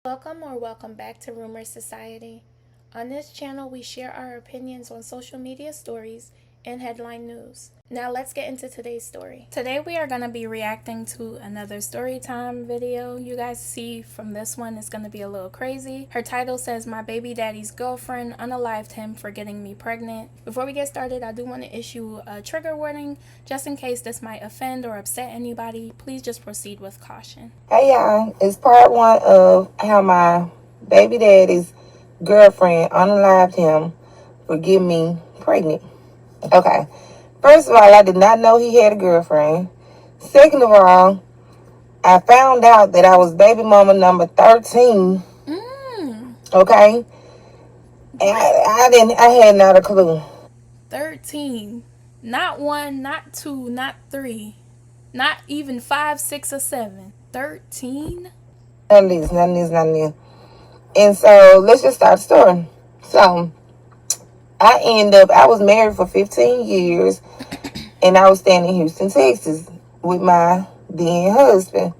Welcome back to Rumor Society. On this channel, we share our opinions on social media stories and headline news. Now let's get into today's story. Today we are going to be reacting to another story time video. You guys see from this one, it's going to be a little crazy. Her title says, "My baby daddy's girlfriend unalived him for getting me pregnant." Before we get started, I do want to issue a trigger warning just in case this might offend or upset anybody. Please just proceed with caution. Hey y'all, it's part one of how my baby daddy's girlfriend unalived him for getting me pregnant. Okay, first of all, I did not know he had a girlfriend. Second of all, I found out that I was baby mama number 13. Okay, and I had not a clue. 13, not 1, not 2, not 3, not even 5, 6, or 7. 13. None of these. And so let's just start the story. So I was married for 15 years and I was staying in Houston, Texas with my then husband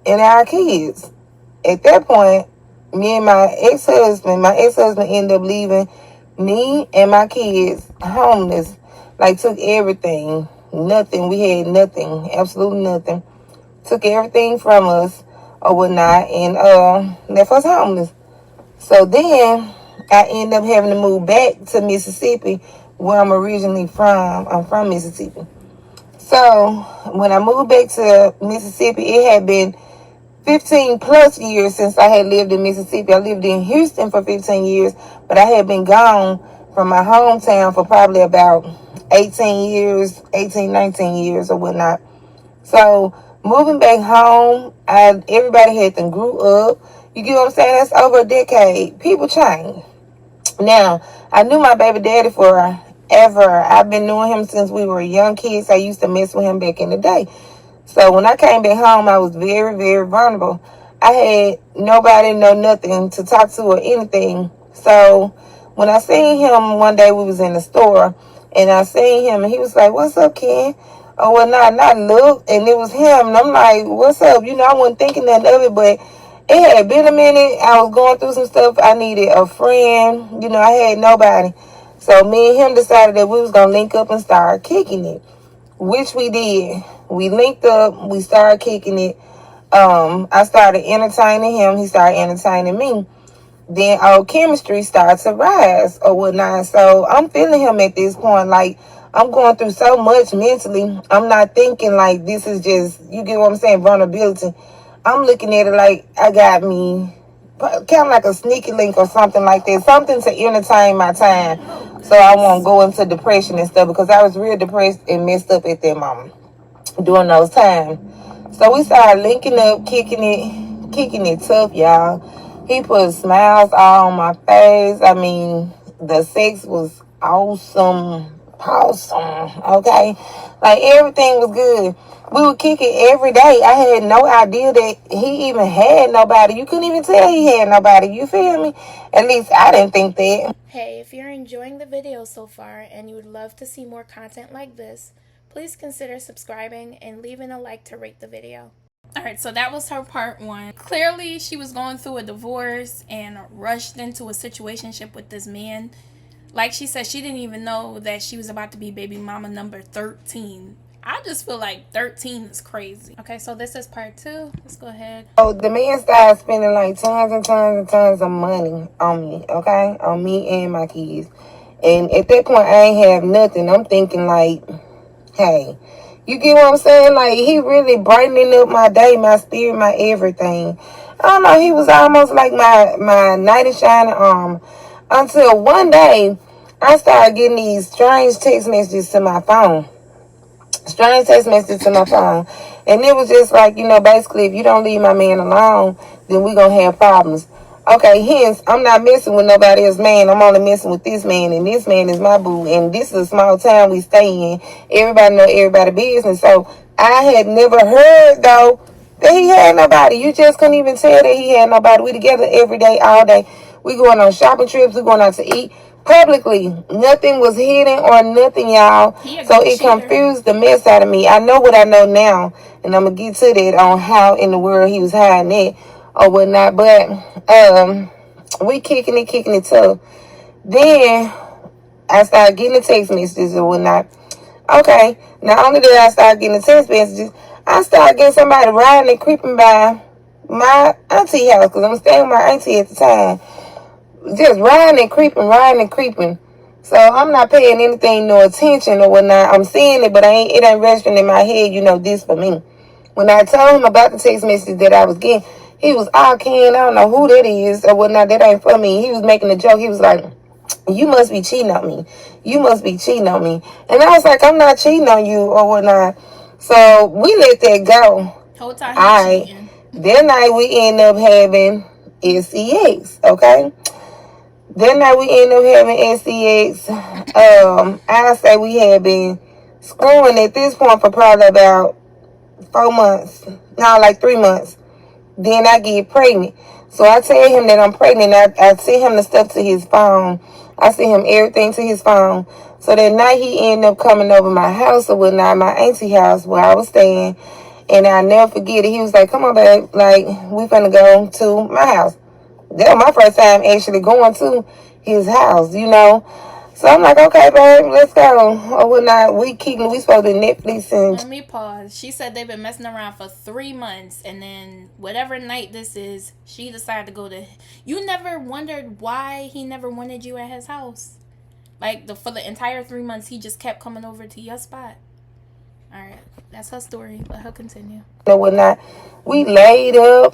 and our kids. At that point, me and my ex-husband ended up leaving me and my kids homeless. Like, took everything. Nothing. We had nothing. Absolutely nothing. Took everything from us or whatnot and left us homeless. So then I ended up having to move back to Mississippi, where I'm originally from. I'm from Mississippi. So when I moved back to Mississippi, it had been 15 plus years since I had lived in Mississippi. I lived in Houston for 15 years, but I had been gone from my hometown for probably about 19 years or whatnot. So moving back home, everybody had to grew up. You get what I'm saying? That's over a decade. People change. Now, I knew my baby daddy forever. I've been knowing him since we were young kids. I used to mess with him back in the day. So when I came back home, I was very, very vulnerable. I had nobody, no nothing to talk to or anything. So when I seen him one day, we was in the store, and I seen him, and he was like, "What's up, Ken?" Oh, well, not look, and it was him, and I'm like, "What's up?" You know, I wasn't thinking nothing of it, but it had been a minute. I was going through some stuff. I needed a friend. You know, I had nobody. So me and him decided that we was going to link up and start kicking it, which we did. We linked up. We started kicking it. I started entertaining him. He started entertaining me. Then our chemistry started to rise or whatnot. So I'm feeling him at this point. Like, I'm going through so much mentally. I'm not thinking like this is just, you get what I'm saying, vulnerability. I'm looking at it like I got me kind of like a sneaky link or something like that. Something to entertain my time so I won't go into depression and stuff, because I was real depressed and messed up at that moment during those times. So we started linking up, kicking it tough, y'all. He put smiles all on my face. I mean, the sex was awesome, okay? Like, everything was good. We would kick it every day. I had no idea that he even had nobody. You couldn't even tell he had nobody. You feel me? At least I didn't think that. Hey, if you're enjoying the video so far and you would love to see more content like this, please consider subscribing and leaving a like to rate the video. Alright, so that was her part one. Clearly, she was going through a divorce and rushed into a situationship with this man. Like she said, she didn't even know that she was about to be baby mama number 13. I just feel like 13 is crazy. Okay, so this is part two. Let's go ahead. So the man started spending like tons of money on me, okay? On me and my kids. And at that point, I ain't have nothing. I'm thinking like, hey, you get what I'm saying? Like, he really brightening up my day, my spirit, my everything. I don't know, he was almost like my knight in shining armor. Until one day, I started getting these strange text messages to my phone. And it was just like, you know, basically, if you don't leave my man alone, then we gonna have problems. Okay, hence, I'm not messing with nobody else's man. I'm only messing with this man, and this man is my boo. And this is a small town we stay in. Everybody know everybody's business. So I had never heard, though, that he had nobody. You just couldn't even tell that he had nobody. We together every day, all day. We going on shopping trips. We going out to eat. Publicly, nothing was hidden or nothing, y'all. So it confused the mess out of me. I know what I know now, and I'm gonna get to that on how in the world he was hiding it. or whatnot. But we kicking it tough. Then I started getting the text messages or whatnot. Okay, not only did I start getting the text messages, I started getting somebody riding and creeping by my auntie house, because I'm staying with my auntie at the time. Just riding and creeping. So I'm not paying anything, no attention or whatnot. I'm seeing it, but it ain't registering in my head, this for me. When I told him about the text message that I was getting, he was, Ken, I don't know who that is or whatnot. That ain't for me. He was making a joke. He was like, you must be cheating on me. You must be cheating on me. And I was like, I'm not cheating on you or whatnot. So we let that go. Whole time he cheating. That night we end up having SEX, okay? That night we end up having SEX. I say we had been screwing at this point for probably about 4 months. No, like 3 months. Then I get pregnant. So I tell him that I'm pregnant. I send him the stuff to his phone. I send him everything to his phone. So that night he ended up coming over my house or whatnot, my auntie house where I was staying. And I never forget it. He was like, come on, babe. Like, we finna go to my house. That was my first time actually going to his house, So I'm like, okay, babe, let's go. Or whatnot. We supposed to Netflix and... Let me pause. She said they've been messing around for 3 months, and then whatever night this is, she decided to go to... You never wondered why he never wanted you at his house? Like, for the entire 3 months, he just kept coming over to your spot. Alright, that's her story. Let her continue. No, whatnot. We laid up.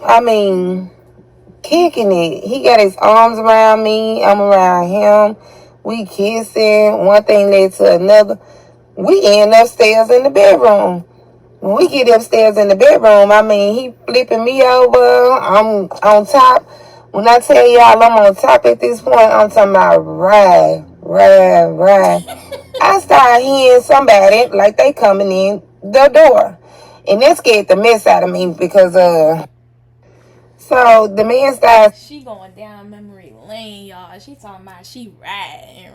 Kicking it. He got his arms around me. I'm around him. We kissing. One thing led to another. We end upstairs in the bedroom. When we get upstairs in the bedroom, he flipping me over. I'm on top. When I tell y'all I'm on top at this point, I'm talking about ride. I start hearing somebody like they coming in the door. And that scared the mess out of me because so the man started... She going down memory lane, y'all. She talking about she riding.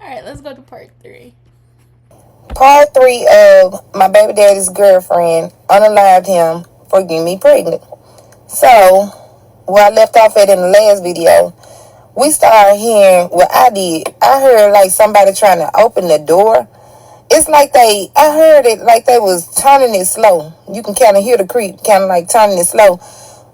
Alright, let's go to part 3. Part 3 of my baby daddy's girlfriend unalived him for getting me pregnant. So, where I left off at in the last video, we started hearing what I did. I heard like somebody trying to open the door. It's like I heard it like they was turning it slow. You can kind of hear the creep, kind of like turning it slow.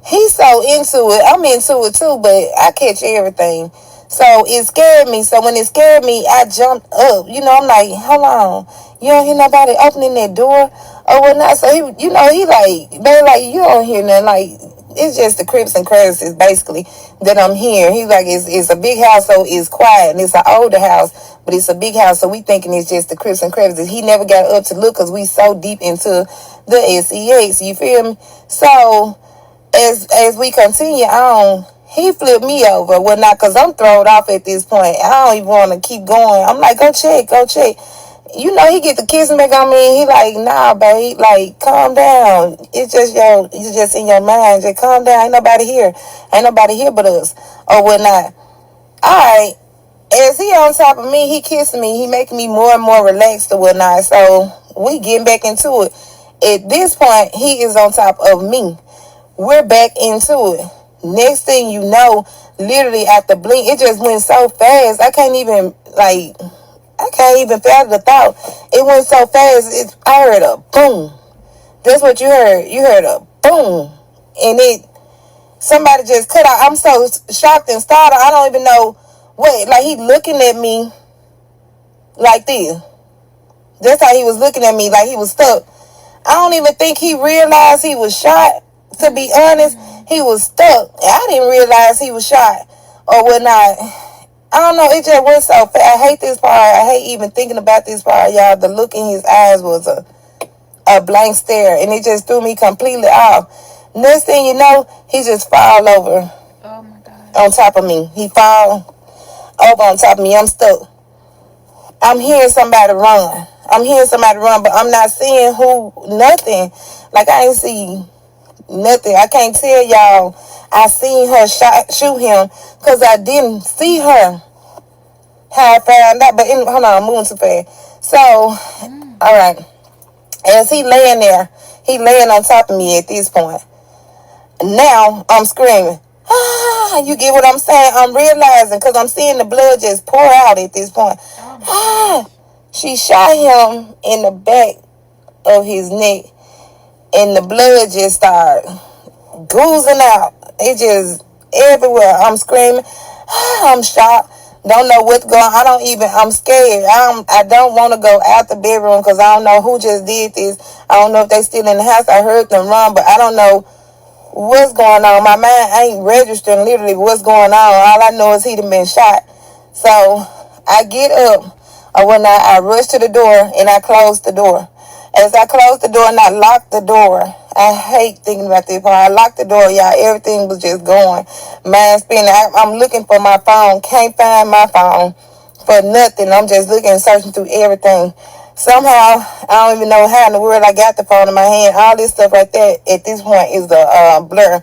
He's so into it. I'm into it too, but I catch everything. So it scared me. So when it scared me, I jumped up. I'm like, hold on. You don't hear nobody opening that door or whatnot? So he like, man, like, you don't hear nothing. Like, it's just the Crips and crevices basically that I'm hearing. He's like, it's a big house, so it's quiet, and it's an older house, but it's a big house, so we thinking it's just the Crips and crevices. He never got up to look because we so deep into the SEX. You feel me? So as we continue on, he flipped me over, whatnot, because I'm thrown off at this point. I don't even want to keep going. I'm like, go check. He get the kissing back on me. He like, nah, babe, like, calm down. It's just in your mind. Just calm down. Ain't nobody here but us, or whatnot. All right. As he on top of me, he kissing me. He making me more and more relaxed or whatnot. So we getting back into it. At this point, he is on top of me. We're back into it. Next thing you know, literally at the blink, it just went so fast. I can't even fathom the thought. It went so fast. I heard a boom. That's what you heard. You heard a boom. And somebody just cut out. I'm so shocked and startled. I don't even know what. Like, he looking at me like this. That's how he was looking at me, like he was stuck. I don't even think he realized he was shot. To be honest, he was stuck. I didn't realize he was shot or whatnot. I don't know. It just went so fast. I hate this part. I hate even thinking about this part, y'all. The look in his eyes was a blank stare, and it just threw me completely off. Next thing you know, he just fall over. Oh my God. On top of me. He fall over on top of me. I'm stuck. I'm hearing somebody run, but I'm not seeing who, nothing. Like, I ain't see nothing. I can't tell y'all I seen her shoot him because I didn't see her. How I found out, but hold on, I'm moving too fast. So, all right. As he laying there, he laying on top of me at this point. Now I'm screaming. Ah, you get what I'm saying? I'm realizing because I'm seeing the blood just pour out at this point. Ah, she shot him in the back of his neck, and the blood just started goozing out. It just everywhere. I'm screaming. Ah, I'm shocked. Don't know what's going on. I'm scared. I don't want to go out the bedroom because I don't know who just did this. I don't know if they still in the house. I heard them run, but I don't know what's going on. My mind ain't registering literally what's going on. All I know is he done been shot. So I get up, or when I rush to the door and I close the door. As I close the door and I lock the door, I hate thinking about this part. I locked the door, y'all. Everything was just going. Mind spinning. I'm looking for my phone. Can't find my phone for nothing. I'm just looking, searching through everything. Somehow, I don't even know how in the world I got the phone in my hand. All this stuff right there at this point is a blur.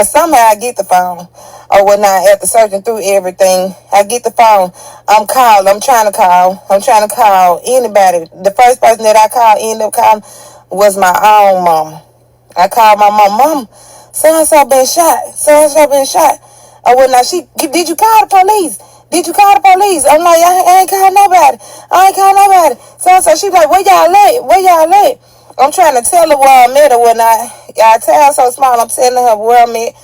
Somehow I get the phone or whatnot after searching through everything. I get the phone. I'm trying to call anybody. The first person that I ended up calling was my own mom. I called my mom, so-and-so been shot. So-and-so been shot. Or whatnot. Did you call the police? Did you call the police? I'm like, I ain't called nobody. I ain't called nobody. So she like, where y'all at? Where y'all at? I'm trying to tell her where I'm at or whatnot. I tell her so small, I'm telling her where I'm at,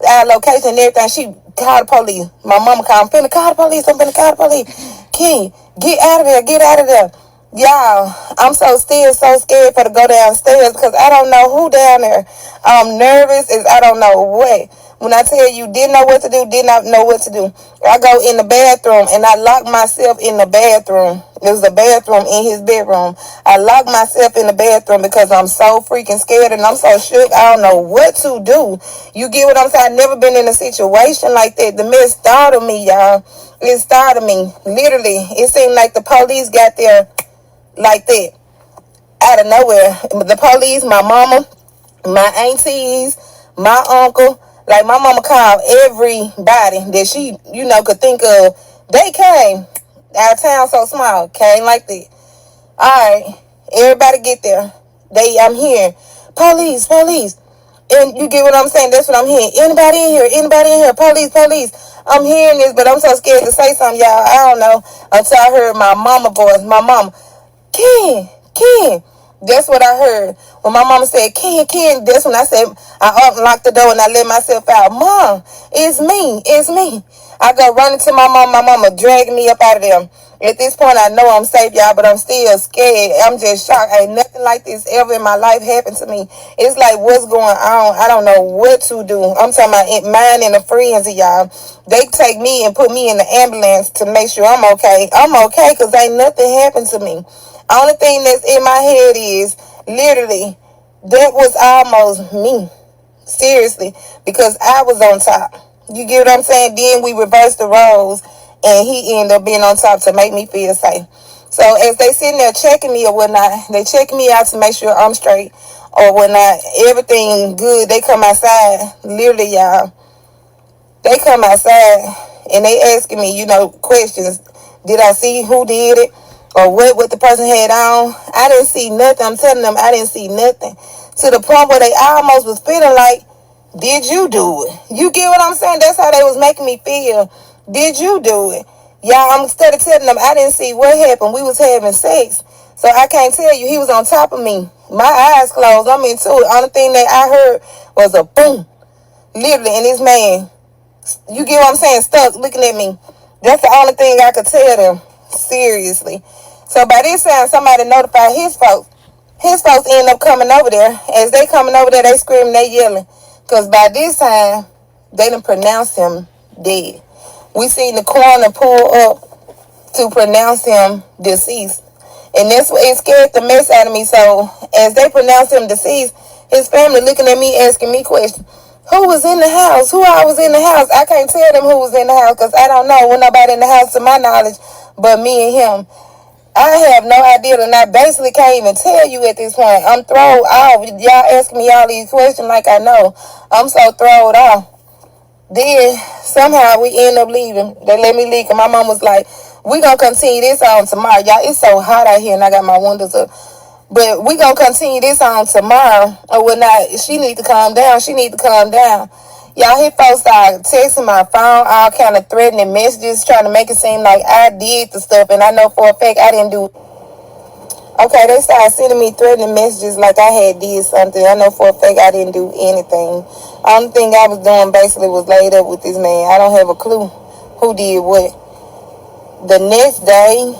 our location and everything. She called the police. My mama called, I'm finna call the police. I'm finna call the police. King, get out of there. Get out of there. Y'all, I'm so scared for to go downstairs because I don't know who down there. I'm nervous as I don't know what. When I tell you, did not know what to do. I go in the bathroom and I lock myself in the bathroom. There's a bathroom in his bedroom. I lock myself in the bathroom because I'm so freaking scared and I'm so shook. I don't know what to do. You get what I'm saying? I've never been in a situation like that. The mess startled me, y'all. It startled me. Literally, it seemed like the police got there like that out of nowhere. The police, my mama, my aunties, my uncle, like my mama called everybody that she, could think of. They came. Our town so small. Came like that. Alright. Everybody get there. I'm hearing police. And you get what I'm saying? That's what I'm hearing. Anybody in here? Police. I'm hearing this, but I'm so scared to say something, y'all. I don't know. Until I heard my mama voice. My mama. Ken. That's what I heard. When my mama said, Ken, that's when I said, I unlocked the door and I let myself out. Mom, it's me. I go running to my mom. My mama dragged me up out of there. At this point, I know I'm safe, y'all, but I'm still scared. I'm just shocked. Ain't nothing like this ever in my life happened to me. It's like, what's going on? I don't know what to do. I'm talking about mine and the friends of y'all. They take me and put me in the ambulance to make sure I'm okay. I'm okay because ain't nothing happened to me. Only thing that's in my head is literally that was almost me. Seriously. Because I was on top. You get what I'm saying? Then we reversed the roles and he ended up being on top to make me feel safe. So as they sitting there checking me or whatnot, they check me out to make sure I'm straight or whatnot. Everything good. They come outside. Literally, y'all. They come outside and they asking me, questions. Did I see who did it? Or what the person had on? I didn't see nothing. I'm telling them I didn't see nothing. To the point where they almost was feeling like, did you do it? You get what I'm saying? That's how they was making me feel. Did you do it? Yeah, I'm instead of telling them I didn't see what happened. We was having sex. So I can't tell you. He was on top of me. My eyes closed. I'm into it. Only thing that I heard was a boom. Literally, and this man, you get what I'm saying, stuck looking at me. That's the only thing I could tell them. Seriously. So by this time, somebody notified his folks. His folks end up coming over there. As they coming over there, they screaming, they yelling. Because by this time, they done pronounced him dead. We seen the coroner pull up to pronounce him deceased. And that's what it scared the mess out of me. So as they pronounced him deceased, his family looking at me, asking me questions. Who was in the house? Who all was in the house? I can't tell them who was in the house because I don't know. When nobody in the house to my knowledge but me and him. I have no idea, and I basically can't even tell you at this point. I'm thrown off. Y'all asking me all these questions like I know. I'm so thrown off. Then, somehow, we end up leaving. They let me leave, and my mom was like, we gonna continue this on tomorrow. Y'all, it's so hot out here, and I got my windows up. But we gonna continue this on tomorrow. Or not, she need to calm down. She need to calm down. Y'all hear folks start texting my phone, all kind of threatening messages, trying to make it seem like I did the stuff, and I know for a fact I didn't do it. Okay, they started sending me threatening messages like I had did something. I know for a fact I didn't do anything. Only thing I was doing basically was laid up with this man. I don't have a clue who did what. The next day,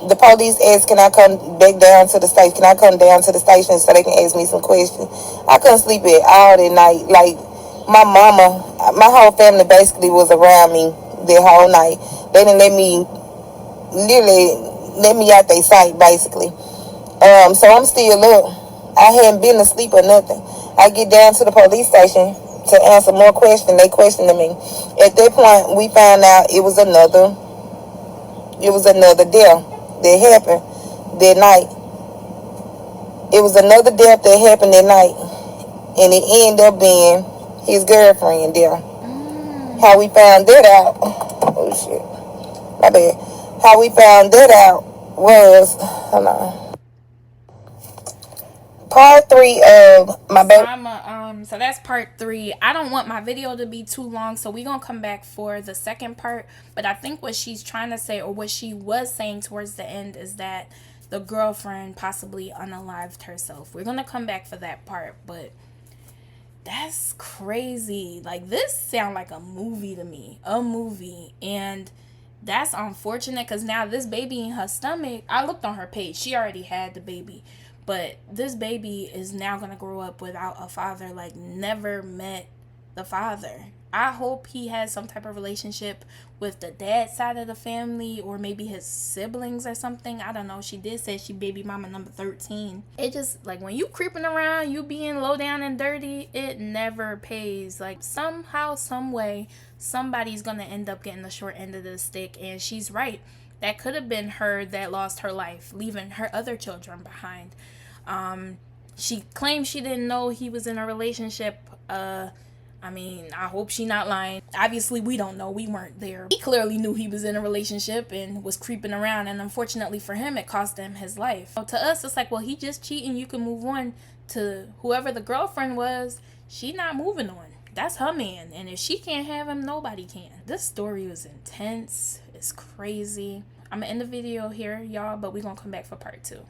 the police asked, can I come back down to the station? Can I come down to the station so they can ask me some questions? I couldn't sleep at all that night. Like, my mama, my whole family basically was around me the whole night. They didn't literally let me out their sight, basically. So I'm still up. I hadn't been asleep or nothing. I get down to the police station to answer more questions. They questioned me. At that point, we found out it was another death that happened that night. It was another death that happened that night, and it ended up being his girlfriend there. How we found that out? Oh shit, my bad. How we found that out was, hold on. Part 3 of my baby. So that's part 3. I don't want my video to be too long, so we're gonna come back for the second part. But I think what she's trying to say, or what she was saying towards the end, is that the girlfriend possibly unalived herself. We're gonna come back for that part, but that's crazy. Like, this sounds like a movie to me. A movie. And that's unfortunate, because now this baby in her stomach, I looked on her page, she already had the baby. But this baby is now going to grow up without a father, like never met the father. I hope he has some type of relationship with the dad side of the family, or maybe his siblings or something. I don't know. She did say she baby mama number 13. It just, like, when you creeping around, you being low down and dirty, it never pays. Like, somehow, some way, somebody's going to end up getting the short end of the stick. And she's right. That could have been her that lost her life, leaving her other children behind. She claims she didn't know he was in a relationship. I hope she not lying. Obviously, we don't know. We weren't there. He clearly knew he was in a relationship and was creeping around, and unfortunately for him, it cost him his life. So to us, it's like, well, he just cheating. You can move on. To whoever the girlfriend was, she not moving on. That's her man, and if she can't have him, nobody can. This story was intense. It's crazy. I'm gonna end the video here, y'all, but we're gonna come back for part 2.